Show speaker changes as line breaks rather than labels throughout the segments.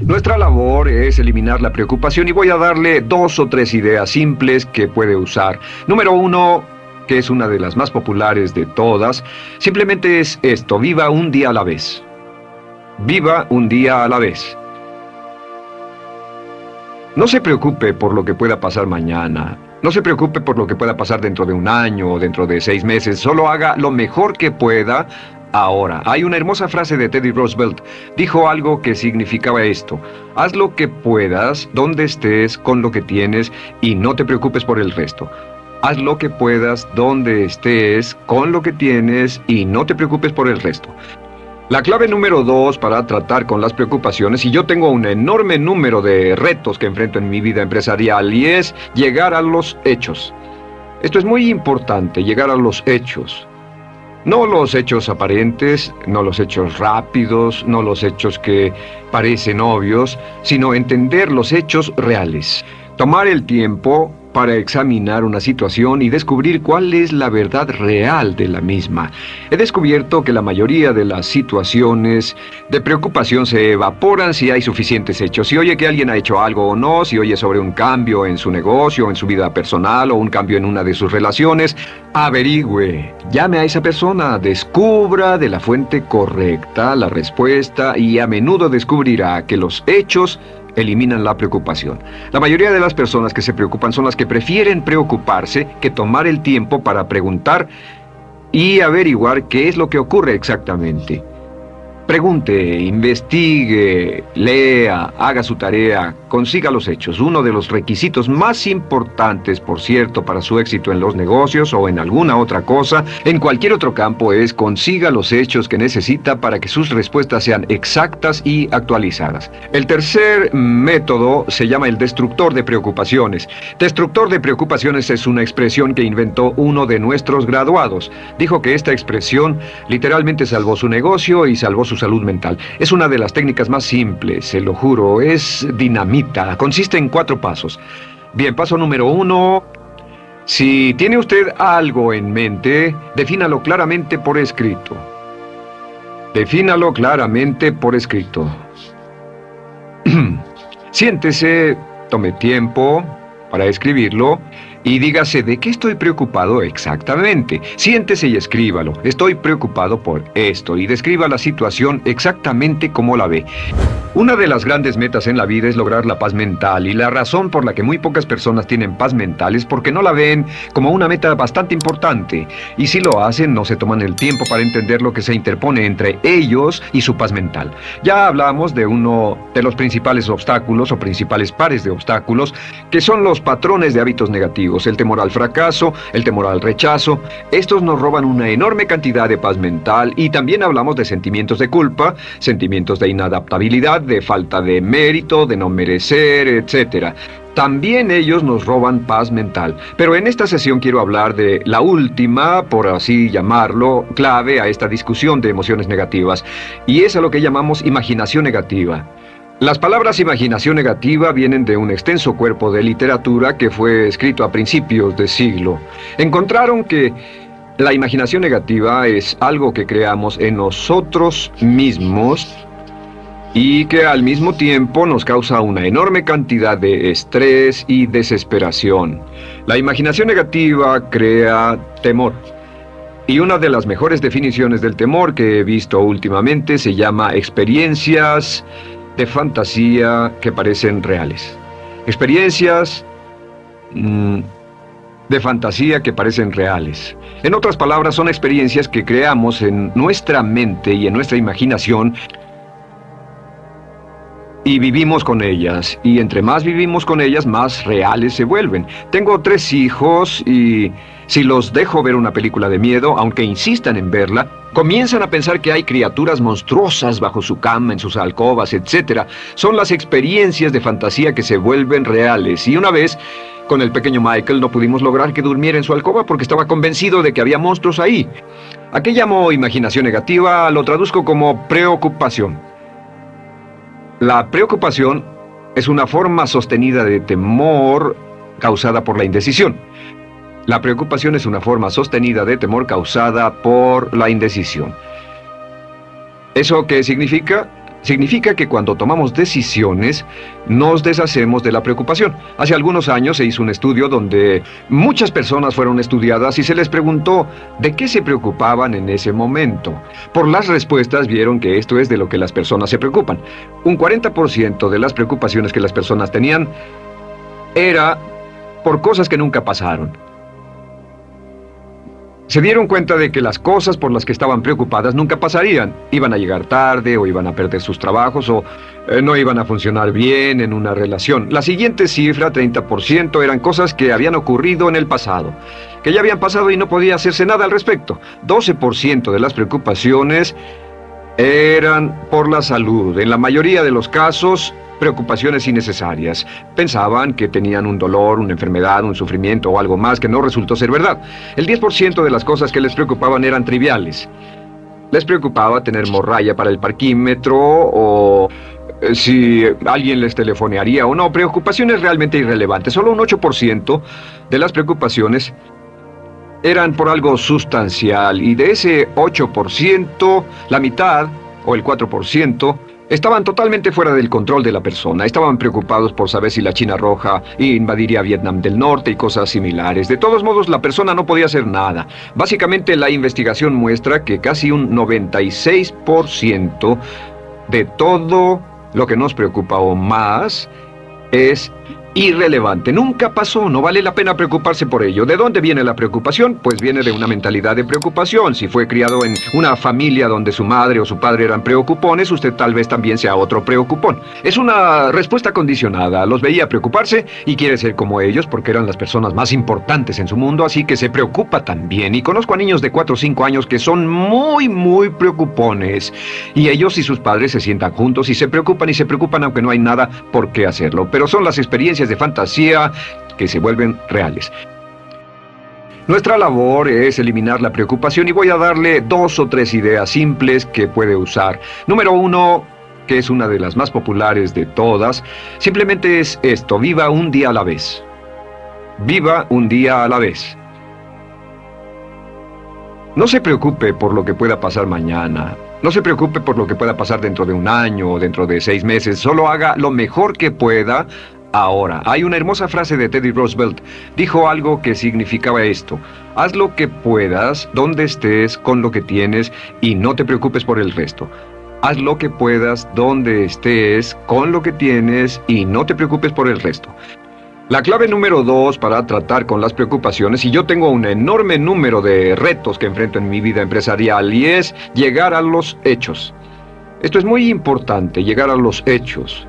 Nuestra labor es eliminar la preocupación y voy a darle 2 o 3 ideas simples que puede usar. Número 1, que es una de las más populares de todas, simplemente es esto: viva un día a la vez. Viva un día a la vez. No se preocupe por lo que pueda pasar mañana. No se preocupe por lo que pueda pasar dentro de un año o dentro de 6 meses. Solo haga lo mejor que pueda ahora. Hay una hermosa frase de Teddy Roosevelt. Dijo algo que significaba esto: haz lo que puedas, donde estés, con lo que tienes, y no te preocupes por el resto. Haz lo que puedas, donde estés, con lo que tienes, y no te preocupes por el resto. La clave número 2 para tratar con las preocupaciones, y yo tengo un enorme número de retos que enfrento en mi vida empresarial, y es llegar a los hechos. Esto es muy importante, llegar a los hechos. No los hechos aparentes, no los hechos rápidos, no los hechos que parecen obvios, sino entender los hechos reales. Tomar el tiempo para examinar una situación y descubrir cuál es la verdad real de la misma. He descubierto que la mayoría de las situaciones de preocupación se evaporan si hay suficientes hechos. Si oye que alguien ha hecho algo o no, si oye sobre un cambio en su negocio, en su vida personal o un cambio en una de sus relaciones, averigüe, llame a esa persona, descubra de la fuente correcta la respuesta y a menudo descubrirá que los hechos eliminan la preocupación. La mayoría de las personas que se preocupan son las que prefieren preocuparse que tomar el tiempo para preguntar y averiguar qué es lo que ocurre exactamente. Pregunte, investigue, lea, haga su tarea, consiga los hechos. Uno de los requisitos más importantes, por cierto, para su éxito en los negocios o en alguna otra cosa, en cualquier otro campo, es consiga los hechos que necesita para que sus respuestas sean exactas y actualizadas. El tercer método se llama el destructor de preocupaciones. Destructor de preocupaciones es una expresión que inventó uno de nuestros graduados. Dijo que esta expresión literalmente salvó su negocio y salvó su salud mental. Es una de las técnicas más simples, se lo juro, es dinamita. Consiste en 4 pasos. Bien, paso número 1. Si tiene usted algo en mente, defínalo claramente por escrito. Defínalo claramente por escrito. Siéntese, tome tiempo para escribirlo y dígase de qué estoy preocupado exactamente. Siéntese y escríbalo. Estoy preocupado por esto, y describa la situación exactamente como la ve. Una de las grandes metas en la vida es lograr la paz mental, y la razón por la que muy pocas personas tienen paz mental es porque no la ven como una meta bastante importante, y si lo hacen no se toman el tiempo para entender lo que se interpone entre ellos y su paz mental. Ya hablamos de uno de los principales obstáculos o principales pares de obstáculos, que son los patrones de hábitos negativos. El temor al fracaso, el temor al rechazo. Estos nos roban una enorme cantidad de paz mental, y también hablamos de sentimientos de culpa, sentimientos de inadaptabilidad, de falta de mérito, de no merecer, etc. También ellos nos roban paz mental. Pero en esta sesión quiero hablar de la última, por así llamarlo, clave a esta discusión de emociones negativas, y es a lo que llamamos imaginación negativa. Las palabras imaginación negativa vienen de un extenso cuerpo de literatura que fue escrito a principios de siglo. Encontraron que la imaginación negativa es algo que creamos en nosotros mismos y que al mismo tiempo nos causa una enorme cantidad de estrés y desesperación. La imaginación negativa crea temor. Y una de las mejores definiciones del temor que he visto últimamente se llama experiencias de fantasía que parecen reales. Experiencias de fantasía que parecen reales. En otras palabras, son experiencias que creamos en nuestra mente y en nuestra imaginación y vivimos con ellas. Y entre más vivimos con ellas, más reales se vuelven. Tengo 3 hijos y si los dejo ver una película de miedo, aunque insistan en verla, comienzan a pensar que hay criaturas monstruosas bajo su cama, en sus alcobas, etc. Son las experiencias de fantasía que se vuelven reales. Y una vez, con el pequeño Michael, no pudimos lograr que durmiera en su alcoba porque estaba convencido de que había monstruos ahí. ¿A qué llamo imaginación negativa? Lo traduzco como preocupación. La preocupación es una forma sostenida de temor causada por la indecisión. La preocupación es una forma sostenida de temor causada por la indecisión. ¿Eso qué significa? Significa que cuando tomamos decisiones, nos deshacemos de la preocupación. Hace algunos años se hizo un estudio donde muchas personas fueron estudiadas y se les preguntó de qué se preocupaban en ese momento. Por las respuestas vieron que esto es de lo que las personas se preocupan. Un 40% de las preocupaciones que las personas tenían era por cosas que nunca pasaron. Se dieron cuenta de que las cosas por las que estaban preocupadas nunca pasarían. Iban a llegar tarde, o iban a perder sus trabajos, o no iban a funcionar bien en una relación. La siguiente cifra, 30%, eran cosas que habían ocurrido en el pasado, que ya habían pasado y no podía hacerse nada al respecto. 12% de las preocupaciones eran por la salud. En la mayoría de los casos, preocupaciones innecesarias. Pensaban que tenían un dolor, una enfermedad, un sufrimiento o algo más que no resultó ser verdad. El 10% de las cosas que les preocupaban eran triviales. Les preocupaba tener morralla para el parquímetro o si alguien les telefonearía o no. Preocupaciones realmente irrelevantes. Solo un 8% de las preocupaciones eran por algo sustancial, y de ese 8%, la mitad o el 4% estaban totalmente fuera del control de la persona. Estaban preocupados por saber si la China Roja invadiría Vietnam del Norte y cosas similares. De todos modos, la persona no podía hacer nada. Básicamente, la investigación muestra que casi un 96% de todo lo que nos preocupa o más es irrelevante. Nunca pasó, no vale la pena preocuparse por ello. ¿De dónde viene la preocupación? Pues viene de una mentalidad de preocupación. Si fue criado en una familia donde su madre o su padre eran preocupones, usted tal vez también sea otro preocupón. Es una respuesta condicionada. Los veía preocuparse y quiere ser como ellos porque eran las personas más importantes en su mundo, así que se preocupa también. Y conozco a niños de 4 o 5 años que son muy preocupones. Y ellos y sus padres se sientan juntos y se preocupan aunque no hay nada por qué hacerlo. Pero son las experiencias de fantasía que se vuelven reales. Nuestra labor es eliminar la preocupación y voy a darle 2 o 3 ideas simples que puede usar. Número 1, que es una de las más populares de todas, simplemente es esto: viva un día a la vez. Viva un día a la vez. No se preocupe por lo que pueda pasar mañana. No se preocupe por lo que pueda pasar dentro de un año o dentro de 6 meses. Solo haga lo mejor que pueda ahora. Hay una hermosa frase de Teddy Roosevelt. Dijo algo que significaba esto: haz lo que puedas, donde estés, con lo que tienes, y no te preocupes por el resto. Haz lo que puedas, donde estés, con lo que tienes, y no te preocupes por el resto. La clave número 2 para tratar con las preocupaciones, y yo tengo un enorme número de retos que enfrento en mi vida empresarial, y es llegar a los hechos. Esto es muy importante, llegar a los hechos.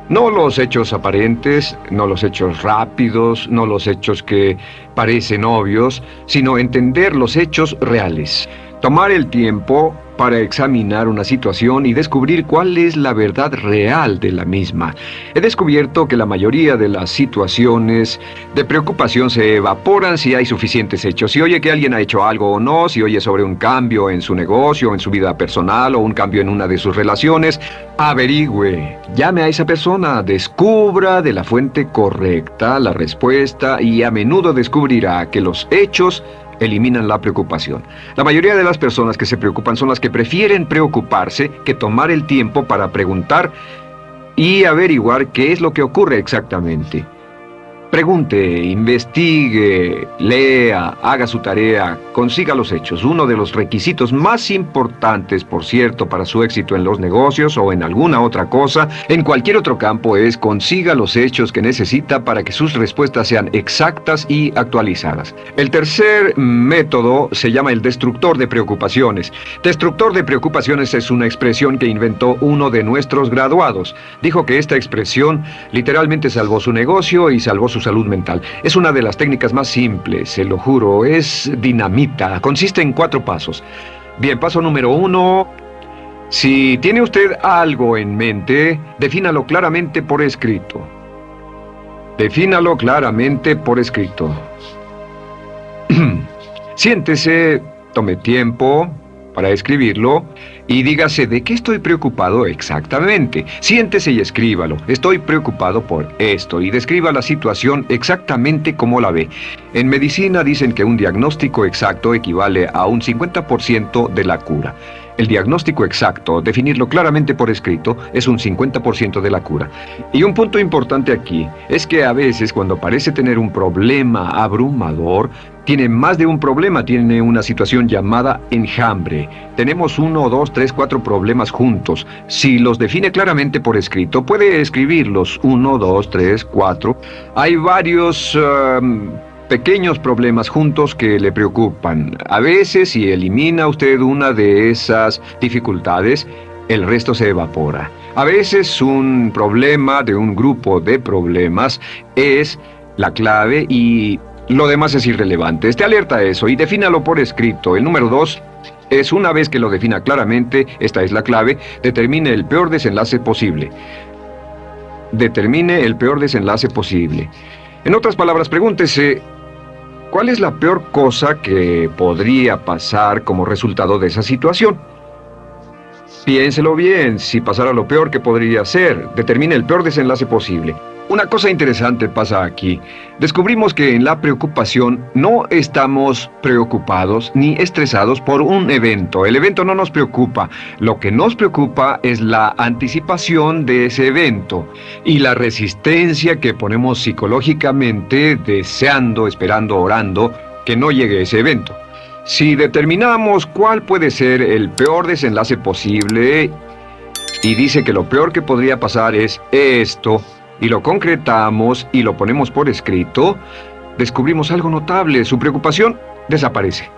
No los hechos aparentes, no los hechos rápidos, no los hechos que parecen obvios, sino entender los hechos reales. Tomar el tiempo para examinar una situación y descubrir cuál es la verdad real de la misma. He descubierto que la mayoría de las situaciones de preocupación se evaporan si hay suficientes hechos. Si oye que alguien ha hecho algo o no, si oye sobre un cambio en su negocio, en su vida personal o un cambio en una de sus relaciones, averigüe, llame a esa persona, descubra de la fuente correcta la respuesta y a menudo descubrirá que los hechos eliminan la preocupación. La mayoría de las personas que se preocupan son las que prefieren preocuparse que tomar el tiempo para preguntar y averiguar qué es lo que ocurre exactamente. Pregunte, investigue, lea, haga su tarea, consiga los hechos. Uno de los requisitos más importantes, por cierto, para su éxito en los negocios o en alguna otra cosa, en cualquier otro campo, es consiga los hechos que necesita para que sus respuestas sean exactas y actualizadas. El tercer método se llama el destructor de preocupaciones. Destructor de preocupaciones es una expresión que inventó uno de nuestros graduados. Dijo que esta expresión literalmente salvó su negocio y salvó su salud mental. Es una de las técnicas más simples, se lo juro, es dinamita. Consiste en 4 pasos. Bien, paso número 1. Si tiene usted algo en mente, defínalo claramente por escrito. Defínalo claramente por escrito. Siéntese, tome tiempo para escribirlo y dígase de qué estoy preocupado exactamente. Siéntese y escríbalo. Estoy preocupado por esto, y describa la situación exactamente como la ve. En medicina dicen que un diagnóstico exacto equivale a un 50% de la cura. El diagnóstico exacto, definirlo claramente por escrito, es un 50% de la cura. Y un punto importante aquí es que a veces cuando parece tener un problema abrumador, tiene más de un problema, tiene una situación llamada enjambre. Tenemos 1, 2, 3, 4 problemas juntos. Si los define claramente por escrito, puede escribirlos 1, 2, 3, 4. Hay varios pequeños problemas juntos que le preocupan. A veces, si elimina usted una de esas dificultades, el resto se evapora. A veces un problema de un grupo de problemas es la clave y lo demás es irrelevante. Esté alerta a eso y defínalo por escrito. El número 2 es, una vez que lo defina claramente, esta es la clave, determine el peor desenlace posible. Determine el peor desenlace posible. En otras palabras, pregúntese, ¿cuál es la peor cosa que podría pasar como resultado de esa situación? Piénselo bien, si pasara lo peor que podría ser, determine el peor desenlace posible. Una cosa interesante pasa aquí. Descubrimos que en la preocupación no estamos preocupados ni estresados por un evento. El evento no nos preocupa. Lo que nos preocupa es la anticipación de ese evento y la resistencia que ponemos psicológicamente deseando, esperando, orando que no llegue ese evento. Si determinamos cuál puede ser el peor desenlace posible y dice que lo peor que podría pasar es esto, y lo concretamos y lo ponemos por escrito, descubrimos algo notable. Su preocupación desaparece.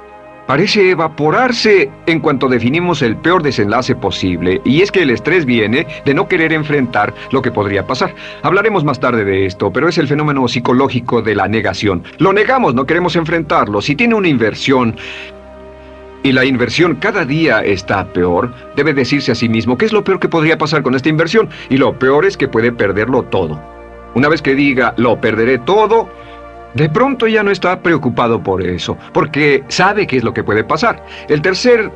Parece evaporarse en cuanto definimos el peor desenlace posible, y es que el estrés viene de no querer enfrentar lo que podría pasar. Hablaremos más tarde de esto, pero es el fenómeno psicológico de la negación. Lo negamos, no queremos enfrentarlo. Si tiene una inversión y la inversión cada día está peor, debe decirse a sí mismo qué es lo peor que podría pasar con esta inversión, y lo peor es que puede perderlo todo. Una vez que diga, lo perderé todo, de pronto ya no está preocupado por eso, porque sabe qué es lo que puede pasar. El tercer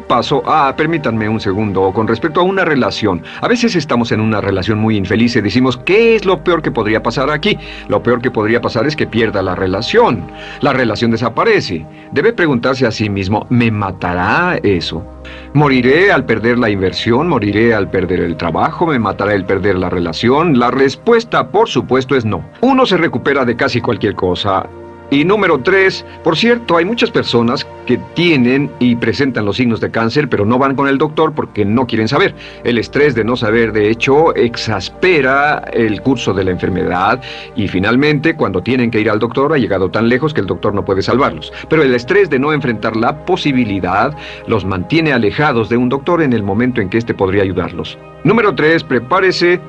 paso, permítanme un segundo, con respecto a una relación. A veces estamos en una relación muy infeliz y decimos, ¿qué es lo peor que podría pasar aquí? Lo peor que podría pasar es que pierda la relación. La relación desaparece. Debe preguntarse a sí mismo, ¿me matará eso? ¿Moriré al perder la inversión? ¿Moriré al perder el trabajo? ¿Me matará el perder la relación? La respuesta, por supuesto, es no. Uno se recupera de casi cualquier cosa. Y número 3, por cierto, hay muchas personas que tienen y presentan los signos de cáncer, pero no van con el doctor porque no quieren saber. El estrés de no saber, de hecho, exaspera el curso de la enfermedad y finalmente, cuando tienen que ir al doctor, ha llegado tan lejos que el doctor no puede salvarlos. Pero el estrés de no enfrentar la posibilidad los mantiene alejados de un doctor en el momento en que éste podría ayudarlos. Número 3, prepárese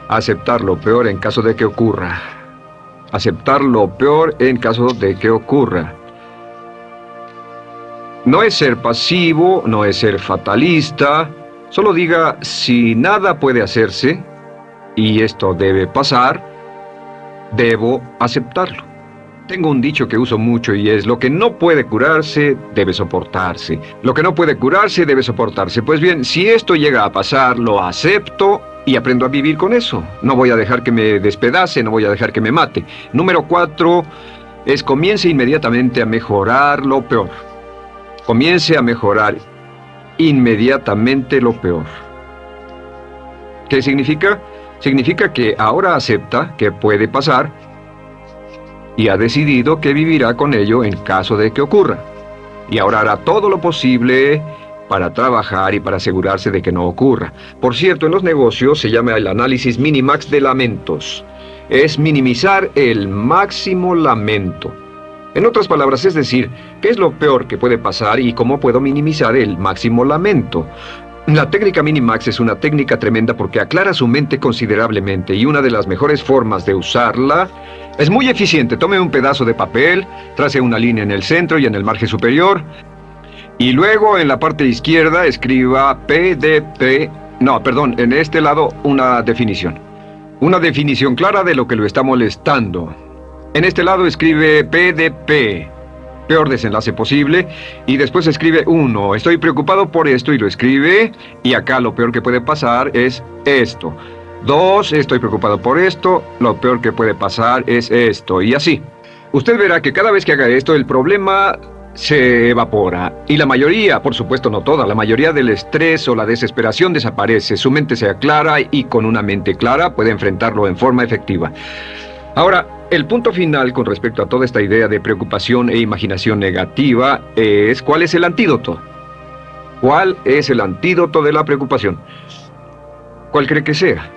a aceptar lo peor en caso de que ocurra. Aceptar lo peor en caso de que ocurra. No es ser pasivo, no es ser fatalista. Solo diga, si nada puede hacerse, y esto debe pasar, debo aceptarlo. Tengo un dicho que uso mucho y es, lo que no puede curarse, debe soportarse. Lo que no puede curarse, debe soportarse. Pues bien, si esto llega a pasar, lo acepto y aprendo a vivir con eso. No voy a dejar que me despedace, no voy a dejar que me mate. Número 4 es, comience inmediatamente a mejorar lo peor. Comience a mejorar inmediatamente lo peor. ¿Qué significa? Significa que ahora acepta que puede pasar y ha decidido que vivirá con ello en caso de que ocurra. Y ahora hará todo lo posible para trabajar y para asegurarse de que no ocurra. Por cierto, en los negocios se llama el análisis minimax de lamentos. Es minimizar el máximo lamento. En otras palabras, es decir, ¿qué es lo peor que puede pasar y cómo puedo minimizar el máximo lamento? La técnica Minimax es una técnica tremenda porque aclara su mente considerablemente, y una de las mejores formas de usarla es muy eficiente. Tome un pedazo de papel, trace una línea en el centro y en el margen superior, y luego en la parte izquierda escriba en este lado una definición. Una definición clara de lo que lo está molestando. En este lado escribe PDP. Peor desenlace posible, y después escribe 1, estoy preocupado por esto, y lo escribe, y acá lo peor que puede pasar es esto. 2, estoy preocupado por esto, lo peor que puede pasar es esto, y así. Usted verá que cada vez que haga esto, el problema se evapora. Y la mayoría, por supuesto no toda, la mayoría del estrés o la desesperación desaparece. Su mente se aclara y con una mente clara puede enfrentarlo en forma efectiva. Ahora, el punto final con respecto a toda esta idea de preocupación e imaginación negativa es ¿cuál es el antídoto? ¿Cuál es el antídoto de la preocupación? ¿Cuál cree que sea?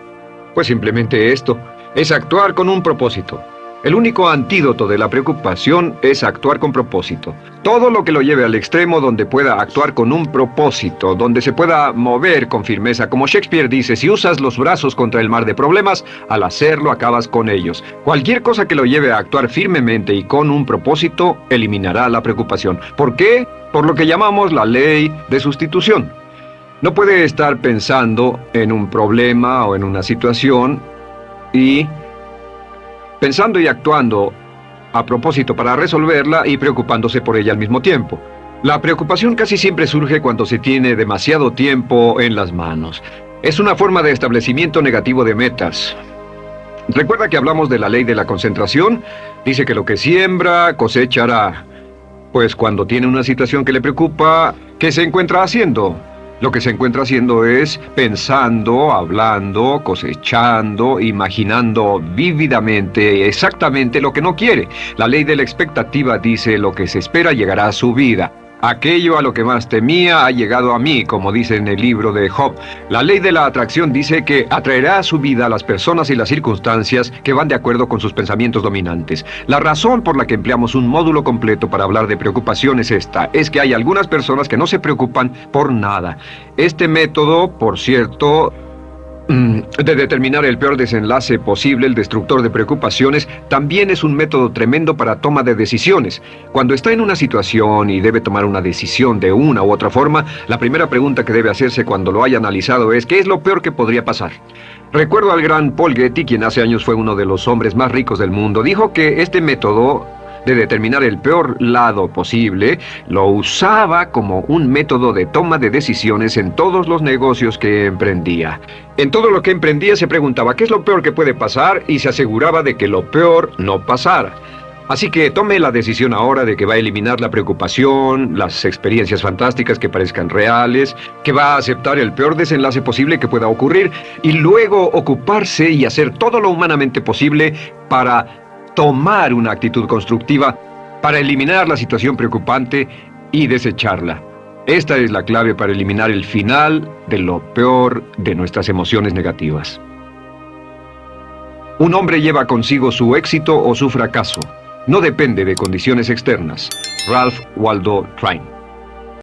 Pues simplemente esto, es actuar con un propósito. El único antídoto de la preocupación es actuar con propósito. Todo lo que lo lleve al extremo donde pueda actuar con un propósito, donde se pueda mover con firmeza. Como Shakespeare dice, si usas los brazos contra el mar de problemas, al hacerlo acabas con ellos. Cualquier cosa que lo lleve a actuar firmemente y con un propósito, eliminará la preocupación. ¿Por qué? Por lo que llamamos la ley de sustitución. No puede estar pensando en un problema o en una situación y pensando y actuando a propósito para resolverla y preocupándose por ella al mismo tiempo. La preocupación casi siempre surge cuando se tiene demasiado tiempo en las manos. Es una forma de establecimiento negativo de metas. ¿Recuerda que hablamos de la ley de la concentración? Dice que lo que siembra, cosechará. Pues cuando tiene una situación que le preocupa, ¿qué se encuentra haciendo? Lo que se encuentra haciendo es pensando, hablando, cosechando, imaginando vívidamente exactamente lo que no quiere. La ley de la expectativa dice lo que se espera llegará a su vida. Aquello a lo que más temía ha llegado a mí, como dice en el libro de Job. La ley de la atracción dice que atraerá a su vida a las personas y las circunstancias que van de acuerdo con sus pensamientos dominantes. La razón por la que empleamos un módulo completo para hablar de preocupación es esta, es que hay algunas personas que no se preocupan por nada. Este método, por cierto, de determinar el peor desenlace posible, el destructor de preocupaciones, también es un método tremendo para toma de decisiones. Cuando está en una situación y debe tomar una decisión de una u otra forma, la primera pregunta que debe hacerse cuando lo haya analizado es ¿qué es lo peor que podría pasar? Recuerdo al gran Paul Getty, quien hace años fue uno de los hombres más ricos del mundo, dijo que este método de determinar el peor lado posible, lo usaba como un método de toma de decisiones en todos los negocios que emprendía. En todo lo que emprendía se preguntaba ¿qué es lo peor que puede pasar? Y se aseguraba de que lo peor no pasara. Así que tome la decisión ahora de que va a eliminar la preocupación, las experiencias fantásticas que parezcan reales, que va a aceptar el peor desenlace posible que pueda ocurrir y luego ocuparse y hacer todo lo humanamente posible para tomar una actitud constructiva, para eliminar la situación preocupante y desecharla. Esta es la clave para eliminar el final de lo peor de nuestras emociones negativas. Un hombre lleva consigo su éxito o su fracaso. No depende de condiciones externas. Ralph Waldo Trine.